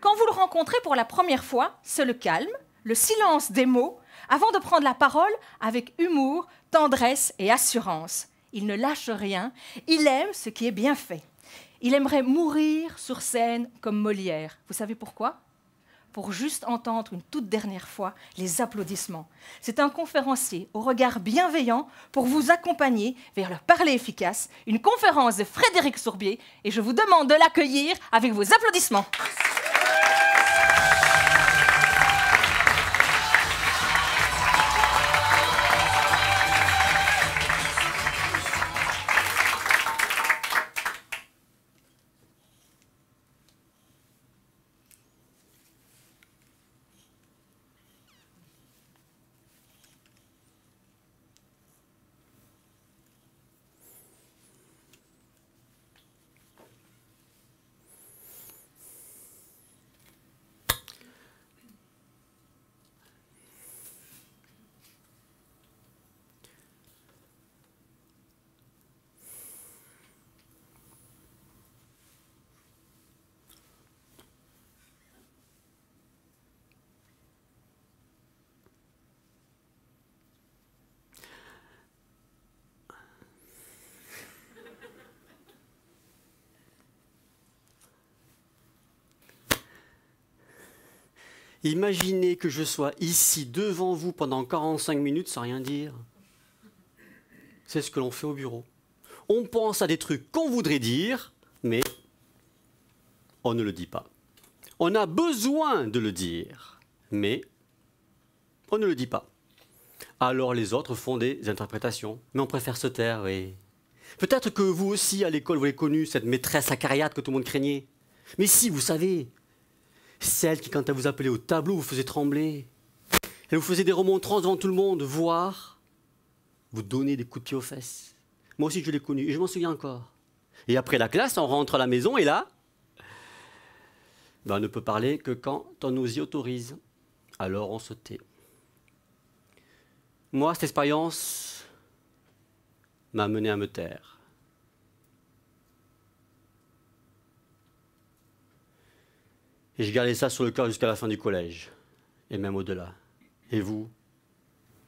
Quand vous le rencontrez pour la première fois, c'est le calme, le silence des mots, avant de prendre la parole avec humour, tendresse et assurance. Il ne lâche rien, il aime ce qui est bien fait. Il aimerait mourir sur scène comme Molière. Vous savez pourquoi ? Pour juste entendre une toute dernière fois les applaudissements. C'est un conférencier au regard bienveillant pour vous accompagner vers le parler efficace, une conférence de Frédéric Sourbier, et je vous demande de l'accueillir avec vos applaudissements. Imaginez que je sois ici devant vous pendant 45 minutes sans rien dire. C'est ce que l'on fait au bureau. On pense à des trucs qu'on voudrait dire, mais on ne le dit pas. On a besoin de le dire, mais on ne le dit pas. Alors les autres font des interprétations, mais on préfère se taire. Et peut-être que vous aussi, à l'école, vous l'avez connue, cette maîtresse acariâtre que tout le monde craignait. Mais si, vous savez, celle qui, quand elle vous appelait au tableau, vous faisait trembler. Elle vous faisait des remontrances devant tout le monde, voire vous donner des coups de pied aux fesses. Moi aussi, je l'ai connue, et je m'en souviens encore. Et après la classe, on rentre à la maison, et là, on ne peut parler que quand on nous y autorise. Alors on se tait. Moi, cette expérience m'a amené à me taire. Et je gardais ça sur le cœur jusqu'à la fin du collège, et même au-delà. Et vous?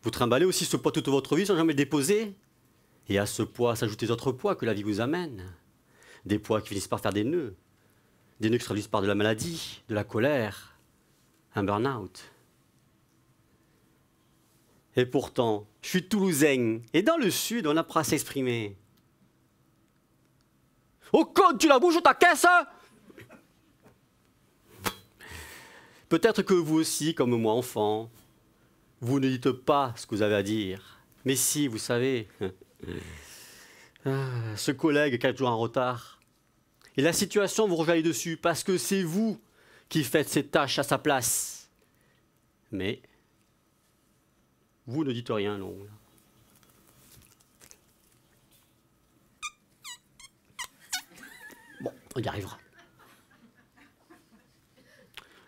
Vous trimballez aussi ce poids toute votre vie sans jamais le déposer? Et à ce poids s'ajoutent les autres poids que la vie vous amène. Des poids qui finissent par faire des nœuds qui se traduisent par de la maladie, de la colère, un burn-out. Et pourtant, je suis toulousain, et dans le sud, on apprend à s'exprimer. Oh, con, tu la bouges ou ta caisse? Peut-être que vous aussi, comme moi, enfant, vous ne dites pas ce que vous avez à dire. Mais si, vous savez, ce collègue 4 jours en retard, et la situation vous rejaillit dessus parce que c'est vous qui faites ces tâches à sa place. Mais vous ne dites rien, non. Bon, on y arrivera.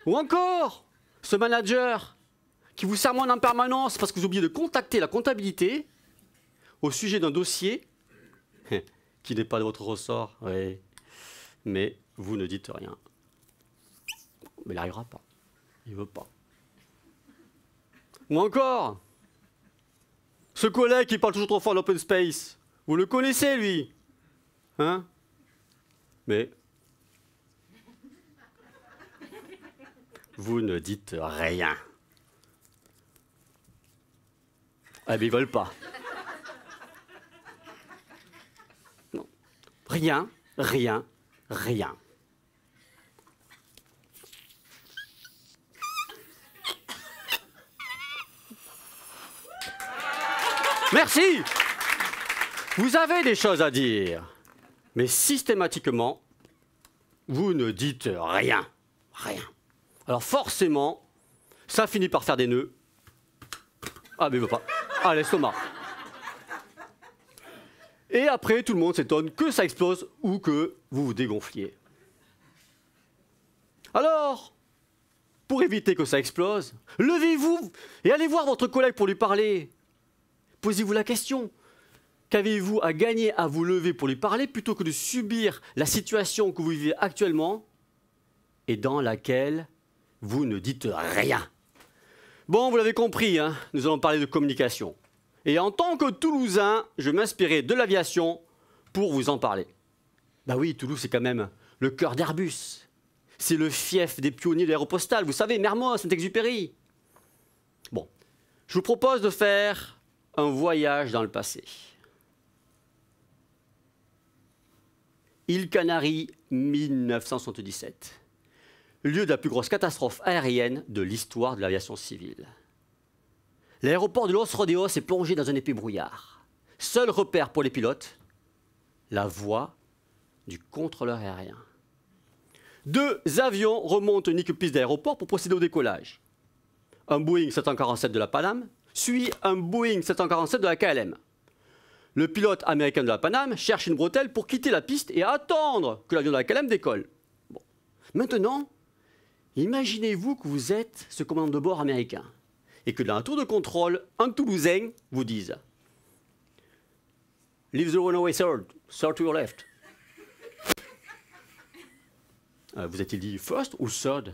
Ou encore, ce manager qui vous sermonne en permanence parce que vous oubliez de contacter la comptabilité au sujet d'un dossier qui n'est pas de votre ressort. Oui. Mais vous ne dites rien. Mais il n'arrivera pas. Il ne veut pas. Ou encore, ce collègue qui parle toujours trop fort d'open space. Vous le connaissez, lui? Hein? Mais vous ne dites rien. Ah, mais ils ne veulent pas. Non. Rien, rien, rien. Merci. Vous avez des choses à dire, mais systématiquement, vous ne dites rien. Rien. Alors forcément, ça finit par faire des nœuds. Ah, mais il veut pas. Ah, l'estomac. Et après, tout le monde s'étonne que ça explose ou que vous vous dégonfliez. Alors, pour éviter que ça explose, levez-vous et allez voir votre collègue pour lui parler. Posez-vous la question. Qu'avez-vous à gagner à vous lever pour lui parler plutôt que de subir la situation que vous vivez actuellement et dans laquelle vous ne dites rien. Bon, vous l'avez compris, hein, nous allons parler de communication. Et en tant que Toulousain, je m'inspirais de l'aviation pour vous en parler. Bah oui, Toulouse, c'est quand même le cœur d'Airbus. C'est le fief des pionniers de l'aéropostale. Vous savez, Mermoz, Saint-Exupéry. Bon, je vous propose de faire un voyage dans le passé. Îles Canaries, 1977. Lieu de la plus grosse catastrophe aérienne de l'histoire de l'aviation civile. L'aéroport de Los Rodeos est plongé dans un épais brouillard. Seul repère pour les pilotes, la voix du contrôleur aérien. 2 avions remontent une unique piste d'aéroport pour procéder au décollage. Un Boeing 747 de la Panam suit un Boeing 747 de la KLM. Le pilote américain de la Panam cherche une bretelle pour quitter la piste et attendre que l'avion de la KLM décolle. Bon. Maintenant, imaginez-vous que vous êtes ce commandant de bord américain et que dans la tour de contrôle, un Toulousain vous dise « Leave the runway third to your left ». Vous a-t-il dit « first » ou « third » ?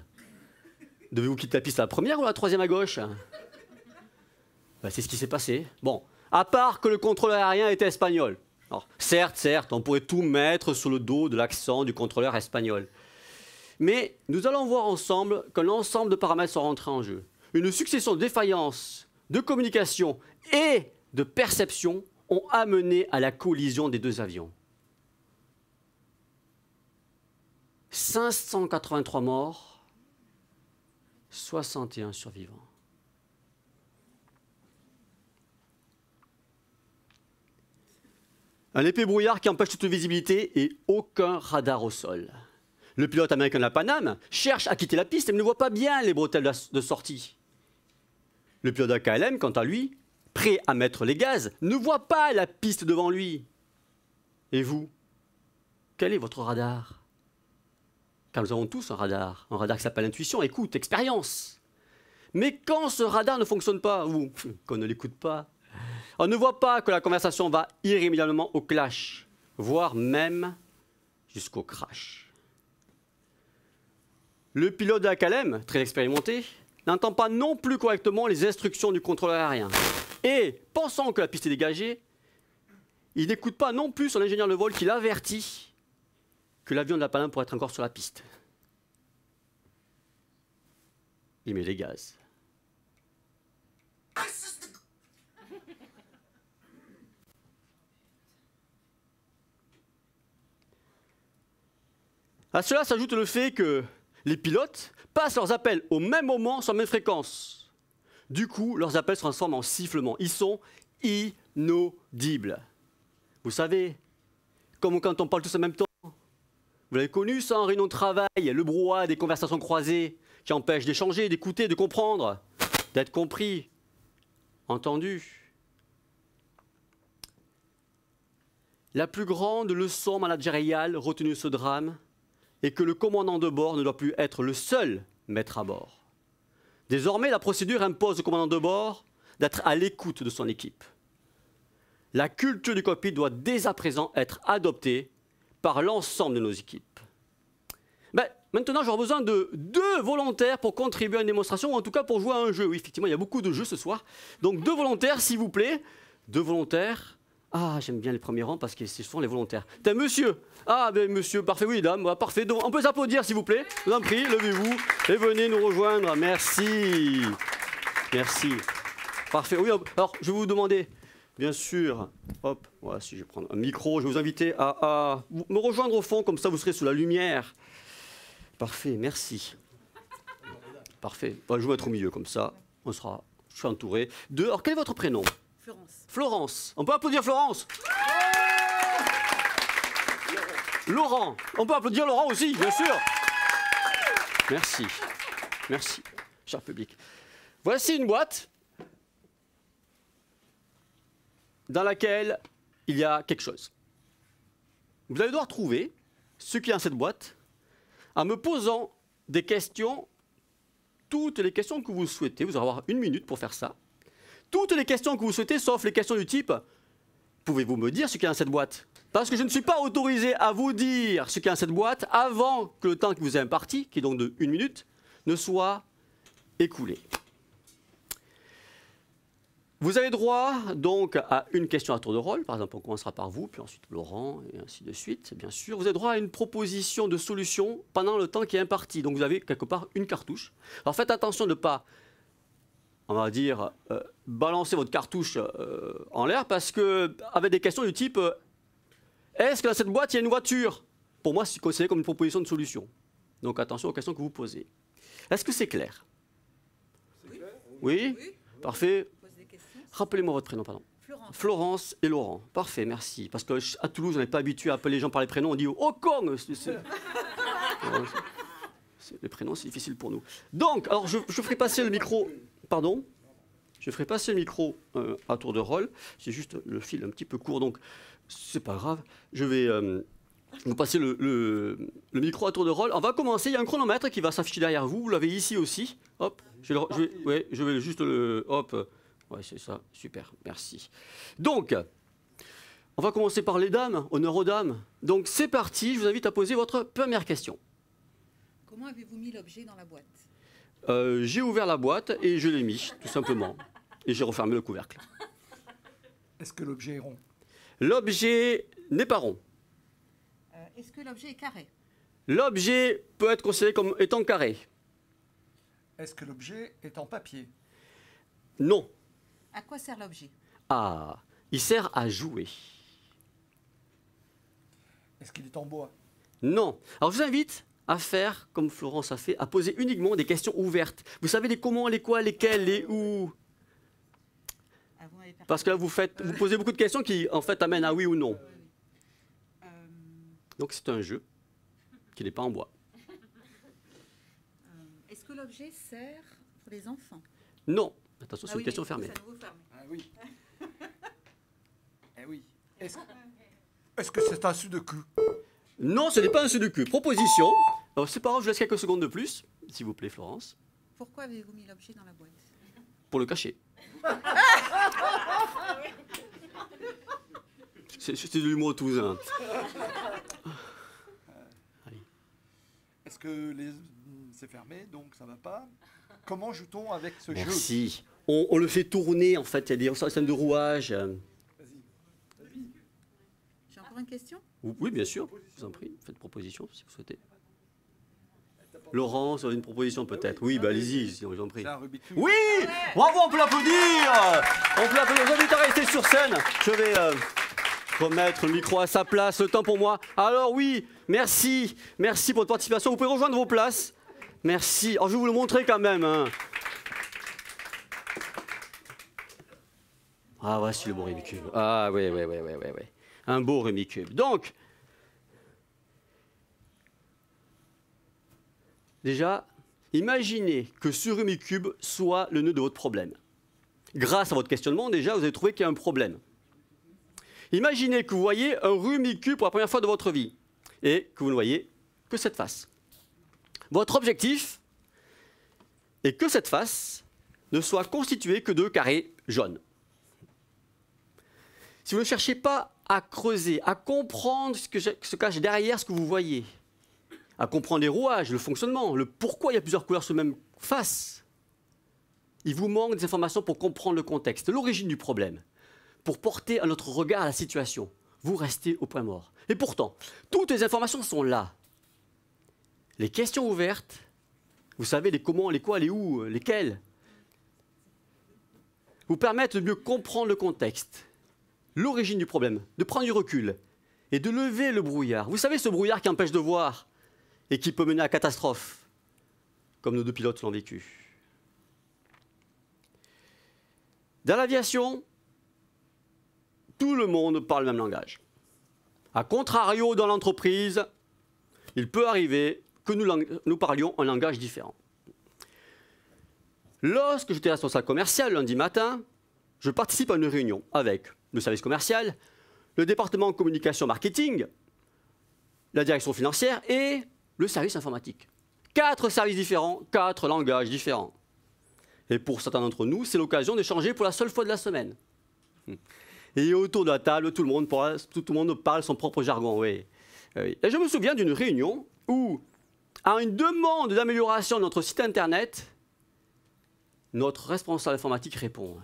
Devez-vous quitter la piste à la première ou à la troisième à gauche ? C'est ce qui s'est passé. Bon, à part que le contrôleur aérien était espagnol. Alors, certes, on pourrait tout mettre sur le dos de l'accent du contrôleur espagnol. Mais nous allons voir ensemble qu'un ensemble de paramètres sont rentrés en jeu. Une succession de défaillances, de communication et de perception ont amené à la collision des 2 avions. 583 morts, 61 survivants. Un épais brouillard qui empêche toute visibilité et aucun radar au sol. Le pilote américain de la Panam cherche à quitter la piste et ne voit pas bien les bretelles de sortie. Le pilote de la KLM, quant à lui, prêt à mettre les gaz, ne voit pas la piste devant lui. Et vous, quel est votre radar ? Car nous avons tous un radar qui s'appelle intuition, écoute, expérience. Mais quand ce radar ne fonctionne pas, ou qu'on ne l'écoute pas, on ne voit pas que la conversation va irrémédiablement au clash, voire même jusqu'au crash. Le pilote de la KLM, très expérimenté, n'entend pas non plus correctement les instructions du contrôleur aérien. Et, pensant que la piste est dégagée, il n'écoute pas non plus son ingénieur de vol qui l'avertit que l'avion de la Panam pourrait être encore sur la piste. Il met les gaz. À cela s'ajoute le fait que les pilotes passent leurs appels au même moment sur la même fréquence. Du coup, leurs appels se transforment en sifflements. Ils sont inaudibles. Vous savez, comme quand on parle tous en même temps. Vous l'avez connu ça en réunion de travail, le brouhaha des conversations croisées qui empêchent d'échanger, d'écouter, de comprendre, d'être compris, entendu. La plus grande leçon managériale retenue de ce drame est que le commandant de bord ne doit plus être le seul maître à bord. Désormais, la procédure impose au commandant de bord d'être à l'écoute de son équipe. La culture du cockpit doit dès à présent être adoptée par l'ensemble de nos équipes. Maintenant, j'aurai besoin de 2 volontaires pour contribuer à une démonstration, ou en tout cas pour jouer à un jeu. Oui, effectivement, il y a beaucoup de jeux ce soir. Donc 2 volontaires, s'il vous plaît. 2 volontaires. Ah, j'aime bien les premiers rangs parce que ce sont les volontaires. T'es monsieur. Ah, ben monsieur, parfait, oui, dame, parfait. Donc, on peut s'applaudir, s'il vous plaît. Je vous en prie, levez-vous et venez nous rejoindre. Merci. Merci. Parfait. Oui, alors, je vais vous demander, bien sûr, hop, voilà, si je vais prendre un micro, je vais vous inviter à me rejoindre au fond, comme ça vous serez sous la lumière. Parfait, merci. Parfait. Je vais être au milieu, comme ça, je suis entouré. Alors, quel est votre prénom ? Florence. Florence. On peut applaudir Florence ? Laurent. On peut applaudir Laurent aussi, bien sûr. Merci. Merci, cher public. Voici une boîte dans laquelle il y a quelque chose. Vous allez devoir trouver ce qu'il y a dans cette boîte en me posant des questions, toutes les questions que vous souhaitez. Vous allez avoir 1 minute pour faire ça. Toutes les questions que vous souhaitez, sauf les questions du type « Pouvez-vous me dire ce qu'il y a dans cette boîte ?» Parce que je ne suis pas autorisé à vous dire ce qu'il y a dans cette boîte avant que le temps qui vous est imparti, qui est donc de 1 minute, ne soit écoulé. Vous avez droit donc à une question à tour de rôle. Par exemple, on commencera par vous, puis ensuite Laurent, et ainsi de suite, bien sûr. Vous avez droit à une proposition de solution pendant le temps qui est imparti. Donc vous avez quelque part une cartouche. Alors faites attention de ne pas, on va dire, balancer votre cartouche en l'air, parce qu'avec des questions du type est-ce que dans cette boîte, il y a une voiture? Pour moi, c'est considéré comme une proposition de solution. Donc attention aux questions que vous posez. Est-ce que c'est clair? Oui. Parfait. Rappelez-moi votre prénom, pardon. Florence et Laurent. Parfait, merci. Parce qu'à Toulouse, on n'est pas habitué à appeler les gens par les prénoms. On dit « Oh, con !» Les prénoms, c'est difficile pour nous. Donc, alors, je ferai passer le micro... Pardon? Je ferai passer le micro à tour de rôle. C'est juste le fil un petit peu court, donc c'est pas grave. Je vais vous passer le micro à tour de rôle. On va commencer. Il y a un chronomètre qui va s'afficher derrière vous. Vous l'avez ici aussi. Hop. Je vais juste le... Hop. Ouais, c'est ça. Super. Merci. Donc, on va commencer par les dames. Honneur aux dames. Donc, c'est parti. Je vous invite à poser votre première question. Comment avez-vous mis l'objet dans la boîte? J'ai ouvert la boîte et je l'ai mis, tout simplement. Et j'ai refermé le couvercle. Est-ce que l'objet est rond? L'objet n'est pas rond. Est-ce que l'objet est carré? L'objet peut être considéré comme étant carré. Est-ce que l'objet est en papier? Non. À quoi sert l'objet? Ah, il sert à jouer. Est-ce qu'il est en bois? Non. Alors je vous invite à faire, comme Florence a fait, à poser uniquement des questions ouvertes. Vous savez les comment, les quoi, lesquels, les où. Parce que là, vous posez beaucoup de questions qui, en fait, amènent à oui ou non. Donc c'est un jeu qui n'est pas en bois. Est-ce que l'objet sert pour les enfants? Non. Attention, c'est une question fermée. Ah oui. Eh oui. Est-ce que c'est un sudoku? Non, ce n'est pas un sudoku. Proposition. Alors, c'est pas grave, je laisse quelques secondes de plus, s'il vous plaît, Florence. Pourquoi avez-vous mis l'objet dans la boîte? Pour le cacher. C'est de l'humour toulousain. Est-ce que c'est fermé, donc ça va pas? Comment joue-t-on avec ce jeu? Merci. On le fait tourner, en fait. Il y a des systèmes de rouage. Vas-y. J'ai encore une question? Oui, bien sûr. Je vous en prie. Faites proposition, si vous souhaitez. Laurent, vous avez une proposition peut-être? Oui, bah allez-y, si je vous en prie. Oui! Bravo, on peut l'applaudir! On peut l'applaudir. Je vous invite à rester sur scène. Je vais remettre le micro à sa place. Le temps pour moi. Alors oui, merci. Merci pour votre participation. Vous pouvez rejoindre vos places. Merci. Alors je vais vous le montrer quand même. Hein. Ah, voici le beau Rubik's Cube. Ah oui. Un beau Rubik's Cube. Donc, déjà, imaginez que ce Rubik's Cube soit le nœud de votre problème. Grâce à votre questionnement, déjà, vous avez trouvé qu'il y a un problème. Imaginez que vous voyez un Rubik's Cube pour la première fois de votre vie et que vous ne voyez que cette face. Votre objectif est que cette face ne soit constituée que de carrés jaunes. Si vous ne cherchez pas à creuser, à comprendre ce que se cache derrière ce que vous voyez, à comprendre les rouages, le fonctionnement, le pourquoi il y a plusieurs couleurs sur la même face, il vous manque des informations pour comprendre le contexte, l'origine du problème, pour porter un autre regard à la situation. Vous restez au point mort. Et pourtant, toutes les informations sont là. Les questions ouvertes, vous savez les comment, les quoi, les où, lesquels, vous permettent de mieux comprendre le contexte, l'origine du problème, de prendre du recul et de lever le brouillard. Vous savez ce brouillard qui empêche de voir et qui peut mener à catastrophe, comme nos deux pilotes l'ont vécu. Dans l'aviation, tout le monde parle le même langage. A contrario, dans l'entreprise, il peut arriver que nous parlions un langage différent. Lorsque j'étais responsable commercial lundi matin, je participe à une réunion avec le service commercial, le département communication marketing, la direction financière et le service informatique. 4 services différents, 4 langages différents. Et pour certains d'entre nous, c'est l'occasion d'échanger pour la seule fois de la semaine. Et autour de la table, tout le monde parle son propre jargon, oui. Oui. Et je me souviens d'une réunion où, à une demande d'amélioration de notre site internet, notre responsable informatique répond.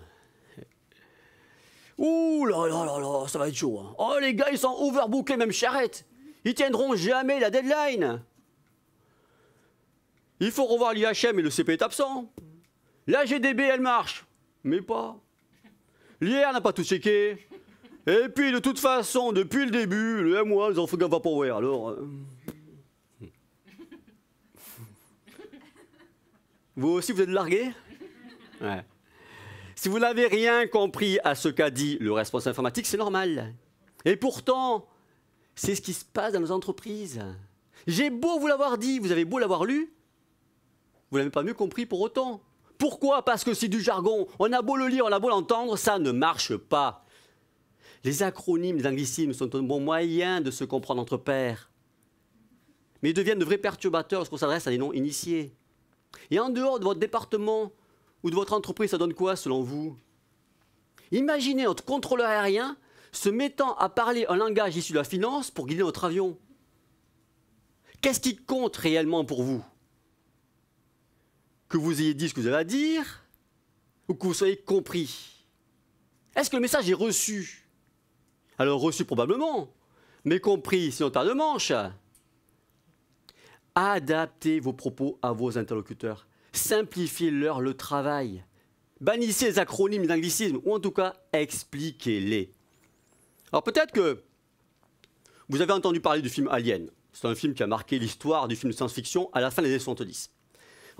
Ouh là là là là, ça va être chaud. Hein. Oh les gars, ils sont overbookés, même charrette. Ils tiendront jamais la deadline. Il faut revoir l'IHM et le CP est absent. La GDB, elle marche, mais pas. L'IR n'a pas tout checké. Et puis, de toute façon, depuis le début, le MOA, ils ont fait Vaporware. Alors. Vous aussi, vous êtes largués? Ouais. Si vous n'avez rien compris à ce qu'a dit le responsable informatique, c'est normal. Et pourtant, c'est ce qui se passe dans nos entreprises. J'ai beau vous l'avoir dit, vous avez beau l'avoir lu, vous n'avez pas mieux compris pour autant. Pourquoi? Parce que c'est du jargon. On a beau le lire, on a beau l'entendre, ça ne marche pas. Les acronymes, les anglicismes sont un bon moyen de se comprendre entre pairs. Mais ils deviennent de vrais perturbateurs lorsqu'on s'adresse à des non-initiés. Et en dehors de votre département ou de votre entreprise, ça donne quoi selon vous? Imaginez notre contrôleur aérien se mettant à parler un langage issu de la finance pour guider notre avion. Qu'est-ce qui compte réellement pour vous? Que vous ayez dit ce que vous avez à dire ou que vous soyez compris? Est-ce que le message est reçu? Alors reçu probablement, mais compris sinon pas de manche. Adaptez vos propos à vos interlocuteurs. Simplifiez-leur le travail. Bannissez les acronymes et les anglicismes, ou en tout cas, expliquez-les. Alors peut-être que vous avez entendu parler du film Alien. C'est un film qui a marqué l'histoire du film de science-fiction à la fin des années 70.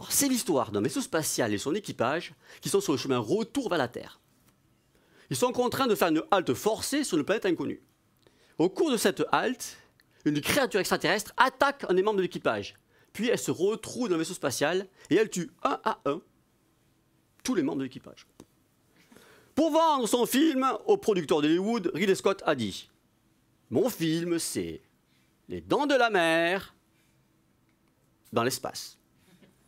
C'est l'histoire d'un vaisseau spatial et son équipage qui sont sur le chemin retour vers la Terre. Ils sont contraints de faire une halte forcée sur une planète inconnue. Au cours de cette halte, une créature extraterrestre attaque un des membres de l'équipage. Puis elle se retrouve dans le vaisseau spatial et elle tue un à un tous les membres de l'équipage. Pour vendre son film au producteur d'Hollywood, Ridley Scott a dit « Mon film, c'est les dents de la mer dans l'espace. »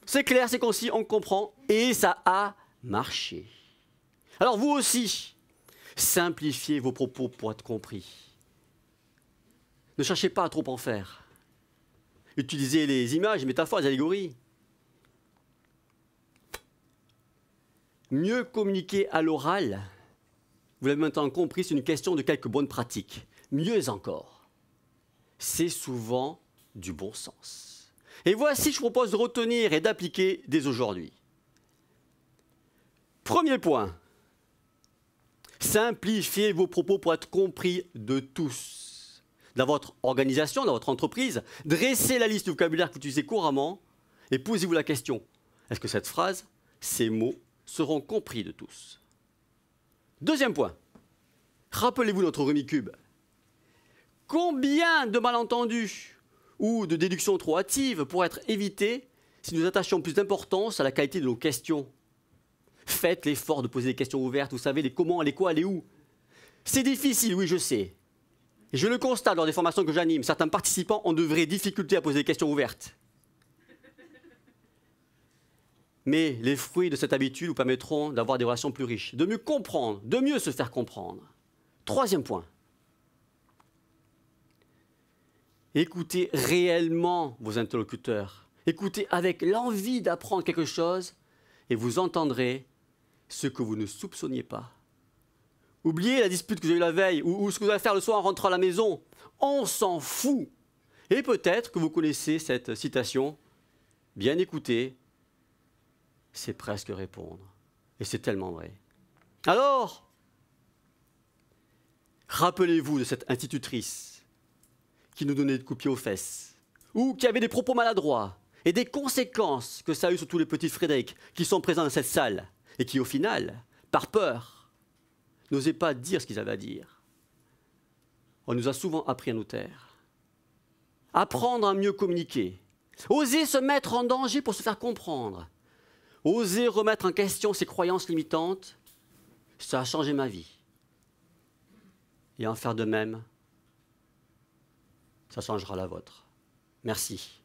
C'est clair, c'est concis, on comprend et ça a marché. Alors vous aussi, simplifiez vos propos pour être compris. Ne cherchez pas à trop en faire. Utilisez les images, les métaphores, les allégories. Mieux communiquer à l'oral, vous l'avez maintenant compris, c'est une question de quelques bonnes pratiques. Mieux encore, c'est souvent du bon sens. Et voici, je vous propose de retenir et d'appliquer dès aujourd'hui. Premier point, simplifiez vos propos pour être compris de tous. Dans votre organisation, dans votre entreprise, dressez la liste du vocabulaire que vous utilisez couramment et posez-vous la question, est-ce que cette phrase, ces mots, seront compris de tous? Deuxième point, rappelez-vous notre Rumicube. Combien de malentendus ou de déductions trop hâtives pourraient être évitées si nous attachions plus d'importance à la qualité de nos questions? Faites l'effort de poser des questions ouvertes, vous savez, les comment, les quoi, les où. C'est difficile, oui, je sais. Et je le constate lors des formations que j'anime, certains participants ont de vraies difficultés à poser des questions ouvertes. Mais les fruits de cette habitude vous permettront d'avoir des relations plus riches, de mieux comprendre, de mieux se faire comprendre. Troisième point. Écoutez réellement vos interlocuteurs. Écoutez avec l'envie d'apprendre quelque chose et vous entendrez ce que vous ne soupçonniez pas. Oubliez la dispute que vous avez eue la veille ou ce que vous allez faire le soir en rentrant à la maison. On s'en fout. Et peut-être que vous connaissez cette citation. Bien écouter, c'est presque répondre. Et c'est tellement vrai. Alors, rappelez-vous de cette institutrice qui nous donnait des coups de pied aux fesses ou qui avait des propos maladroits et des conséquences que ça a eu sur tous les petits Frédéric qui sont présents dans cette salle et qui, au final, par peur, n'osaient pas dire ce qu'ils avaient à dire. On nous a souvent appris à nous taire. Apprendre à mieux communiquer. Oser se mettre en danger pour se faire comprendre. Oser remettre en question ses croyances limitantes. Ça a changé ma vie. Et en faire de même, ça changera la vôtre. Merci.